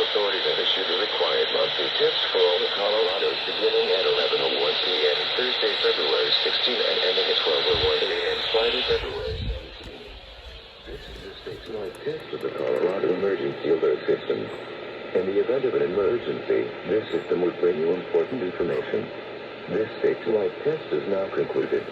authorities have issued the required monthly tips for all the Colorados beginning at 11:01 p.m. Thursday, February 16 and ending at 12:01 a.m. Friday, February 17. This is a statewide test of the Colorado Emergency Alert System. In the event of an emergency, this system will bring you important information. This statewide test is now concluded.